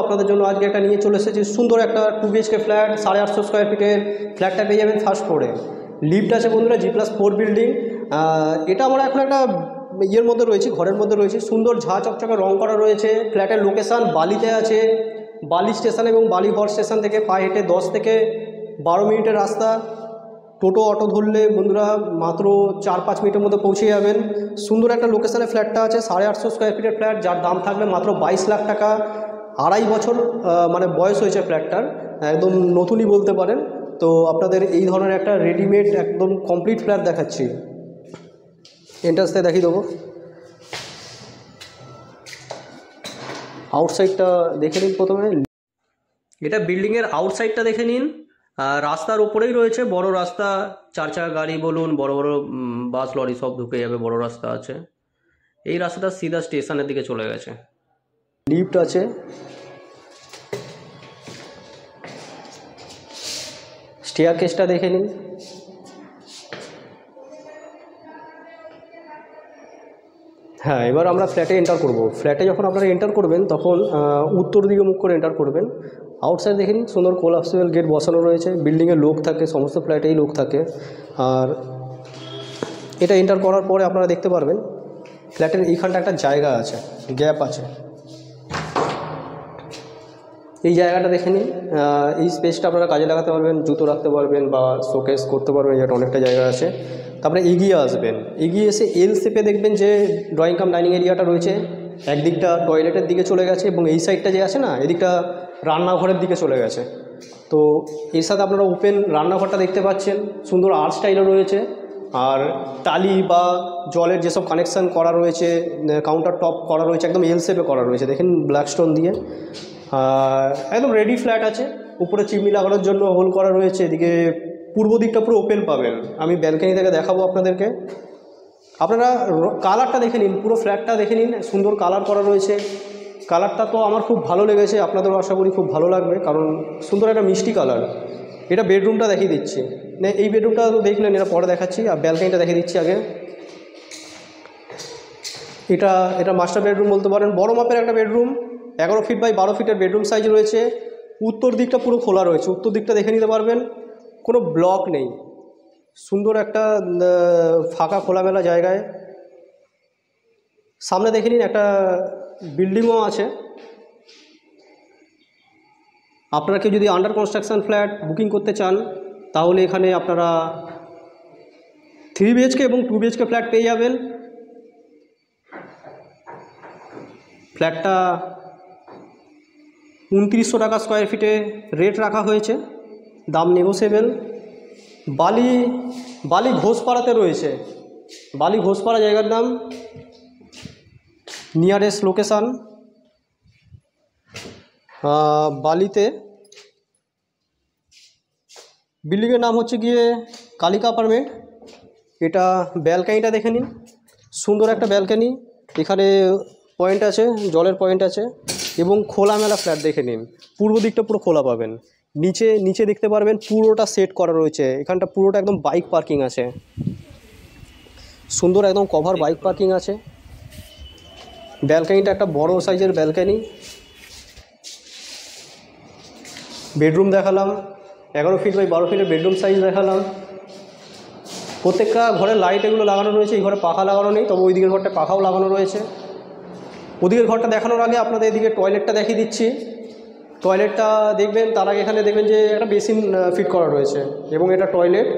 আপনাদের জন্য আজকে একটা নিয়ে চলে এসেছি সুন্দর একটা 2 BHK ফ্ল্যাট 850 স্কোয়ার ফিটের ফ্ল্যাটটা পেয়ে যাবেন ফার্স্ট ফ্লোরে। লিফট আছে বন্ধুরা, G+4 বিল্ডিং। এটা আমরা এখন একটা ইয়ের মধ্যে রয়েছি, ঘরের মধ্যে রয়েছি। সুন্দর ঝাঁ চকচকে রং করা রয়েছে। ফ্ল্যাটের লোকেশান বালিতে আছে, বালি স্টেশন এবং বালি হট স্টেশন থেকে পায়ে হেঁটে 10 থেকে 12 মিনিটের রাস্তা। টোটো অটো ধরলে বন্ধুরা মাত্র 4-5 মিনিটের মধ্যে পৌঁছে যাবেন। সুন্দর একটা লোকেশানে ফ্ল্যাটটা আছে, 850 স্কোয়ার ফিটের ফ্ল্যাট, যার দাম থাকবে মাত্র 22 লাখ টাকা। 2.5 বছর মানে বয়স হয়েছে ফ্ল্যাটটার, একদম নতুনই বলতে পারেন। তো আপনাদের এই ধরনের একটা রেডিমেড একদম কমপ্লিট ফ্ল্যাট দেখাচ্ছি। এন্ট্রান্সটা দেখিয়ে দেবো, আউটসাইডটা দেখে নিন প্রথমে। এটা বিল্ডিংয়ের আউটসাইডটা দেখে নিন। রাস্তার উপরেই রয়েছে বড় রাস্তা, 4 চাকা গাড়ি বলুন, বড় বড় বাস লরি সব ঢুকে যাবে, বড় রাস্তা আছে। এই রাস্তাটা সিধা স্টেশনের দিকে চলে গেছে। লিফট আছে, স্টেয়ারকেসটা দেখে নিন। হ্যাঁ, এবার আমরা ফ্ল্যাটে এন্টার করব। ফ্ল্যাটে যখন আপনারা এন্টার করবেন তখন উত্তর দিকে মুখ করে এন্টার করবেন। আউটসাইড দেখে নিন, সুন্দর কোলাপসিবল গেট বসানো রয়েছে। বিল্ডিংয়ে লোক থাকে, সমস্ত ফ্ল্যাটেই লোক থাকে। আর এটা এন্টার করার পরে আপনারা দেখতে পারবেন ফ্ল্যাটের এইখানটা একটা জায়গা আছে, গ্যাপ আছে। এই জায়গাটা দেখে নিন। এই স্পেসটা আপনারা কাজে লাগাতে পারবেন, জুতো রাখতে পারবেন বা শোকেস করতে পারবেন। এটা অনেকটা জায়গা আছে। তারপরে এগিয়ে আসবেন, এগিয়ে এসে এল শেপে দেখবেন যে ড্রয়িং কাম ডাইনিং এরিয়াটা রয়েছে। একদিকটা টয়লেটের দিকে চলে গেছে এবং এই সাইডটা যে আছে না, এদিকটা রান্নাঘরের দিকে চলে গেছে। তো এর সাথে আপনারা ওপেন রান্নাঘরটা দেখতে পাচ্ছেন, সুন্দর আর্ট স্টাইলও রয়েছে। আর টালি বা জলের যেসব কানেকশান করা রয়েছে, কাউন্টার টপ করা রয়েছে, একদম এল শেপে করা রয়েছে দেখেন, ব্ল্যাক স্টোন দিয়ে। একদম রেডি ফ্ল্যাট আছে। উপরে চিমনি লাগানোর জন্য হোল করা রয়েছে। এদিকে পূর্ব দিকটা পুরো ওপেন পাবেন। আমি ব্যালকনি থেকে দেখাবো আপনাদেরকে। আপনারা কালারটা দেখে নিন, পুরো ফ্ল্যাটটা দেখে নিন, সুন্দর কালার করা রয়েছে। কালারটা তো আমার খুব ভালো লেগেছে, আপনাদেরও আশা করি খুব ভালো লাগবে, কারণ সুন্দর একটা মিষ্টি কালার। এটা বেডরুমটা দেখিয়ে দিচ্ছি। না, এই বেডরুমটা তো দেখলেন, এটা পরে দেখাচ্ছি। আর ব্যালকনিটা দেখিয়ে দিচ্ছি আগে। এটা মাস্টার বেডরুম বলতে পারেন, বড় মাপের একটা বেডরুম। 11 ফিট বাই 12 ফিটের বেডরুম সাইজ রয়েছে। উত্তর দিকটা পুরো খোলা রয়েছে, উত্তর দিকটা দেখে নিতে পারবেন, কোনো ব্লক নেই। সুন্দর একটা ফাঁকা খোলামেলা জায়গায়। সামনে দেখে নিন একটা বিল্ডিংও আছে। আপনারা কেউ যদি আন্ডার কনস্ট্রাকশন ফ্ল্যাট বুকিং করতে চান তাহলে এখানে আপনারা 3 BHK এবং 2 BHK ফ্ল্যাট পেয়ে যাবেন। ফ্ল্যাটটা 2900 টাকা স্কোয়ার ফিটে রেট রাখা হয়েছে, দাম নেগোসিয়েবল। বালি ঘোষপাড়াতে রয়েছে। বালি ঘোষপাড়া জায়গার নাম, নিয়ারেস্ট লোকেশান বালিতে। বিল্ডিংয়ের নাম হচ্ছে গিয়ে কালিকা অ্যাপার্টমেন্ট। এটা ব্যালকানিটা দেখে নিন, সুন্দর একটা ব্যালকানি। এখানে পয়েন্ট আছে, জলের পয়েন্ট আছে এবং খোলামেলা ফ্ল্যাট দেখে নিন। পূর্ব দিকটা পুরো খোলা পাবেন। নিচে দেখতে পারবেন পুরোটা সেট করা রয়েছে। এখানটা পুরোটা একদম বাইক পার্কিং আছে, সুন্দর একদম কভার বাইক পার্কিং আছে। ব্যালকানিটা একটা বড় সাইজের ব্যালকানি। বেডরুম দেখালাম, 11 ফিট বাই 12 ফিটের বেডরুম সাইজ দেখালাম। প্রত্যেকটা ঘরের লাইট এগুলো লাগানো রয়েছে। এই ঘরে পাখা লাগানো নেই, তবে ওই দিকের ঘরটা পাখাও লাগানো রয়েছে। ওদিকের ঘরটা দেখানোর আগে আপনাদের এদিকে টয়লেটটা দেখিয়ে দিচ্ছি। টয়লেটটা দেখবেন, তার আগে এখানে দেখবেন যে একটা বেসিন ফিট করা রয়েছে এবং এটা টয়লেট।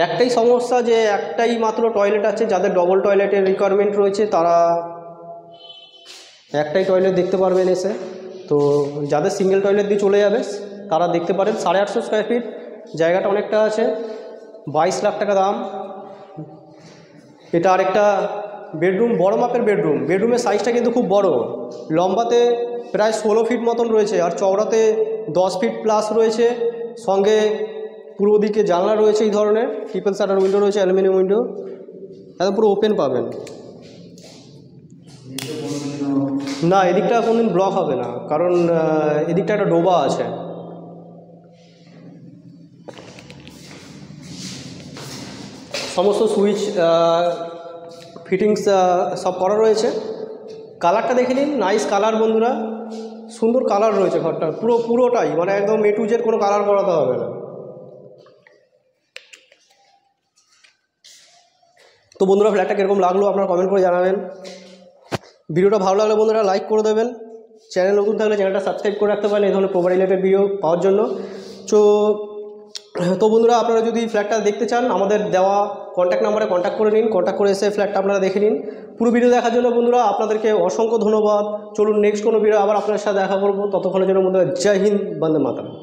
একটাই সমস্যা যে একটাই মাত্র টয়লেট আছে। যাদের ডবল টয়লেটের রিকোয়ারমেন্ট রয়েছে তারা একটাই টয়লেট দেখতে পারবেন এসে। তো যাদের সিঙ্গেল টয়লেট দিয়ে চলে যাবে তারা দেখতে পারেন। 850 স্কোয়ার ফিট, জায়গাটা অনেকটা আছে, 22 লাখ টাকা দাম। এটা আরেকটা বেডরুম, বড় মাপের বেডরুম। বেডরুমের সাইজটা কিন্তু খুব বড়, লম্বাতে প্রায় 16 ফিট মতন রয়েছে আর চওড়াতে 10 ফিট প্লাস রয়েছে। সঙ্গে পূর্ব দিকে জানলা রয়েছে এই ধরনের, ট্রিপল শাটার উইন্ডো রয়েছে, অ্যালুমিনিয়াম উইন্ডো, একদম পুরো ওপেন পাবেন। না, এদিকটা কোনদিন ব্লক হবে না, কারণ এদিকটা একটা ডোবা আছে। সমস্ত সুইচ ফিটিংস সব করা রয়েছে। কালারটা দেখে নিন, নাইস কালার বন্ধুরা, সুন্দর কালার রয়েছে ঘরটার পুরোটাই, মানে একদম এ টু জেড কোনো কালার করাতে হবে না। তো বন্ধুরা ফ্ল্যাটটা কীরকম লাগলো আপনারা কমেন্ট করে জানাবেন। ভিডিওটা ভালো লাগলে বন্ধুরা লাইক করে দেবেন, চ্যানেল নতুন থাকলে চ্যানেলটা সাবস্ক্রাইব করে রাখতে পারেন এই ধরনের প্রপার্টি রিলেটেড ভিডিও পাওয়ার জন্য। তো বন্ধুরা আপনারা যদি ফ্ল্যাটটা দেখতে চান আমাদের দেওয়া কন্ট্যাক্ট নাম্বারে কন্ট্যাক্ট করে নিন, কন্ট্যাক্ট করে এসে ফ্ল্যাটটা আপনারা দেখে নিন। পুরো ভিডিও দেখার জন্য বন্ধুরা আপনাদেরকে অসংখ্য ধন্যবাদ। চলুন নেক্সট কোনো ভিডিও আবার আপনার সাথে দেখা করবো, ততক্ষণের জন্য বন্ধুরা জয় হিন্দ, বন্দে মাতরম।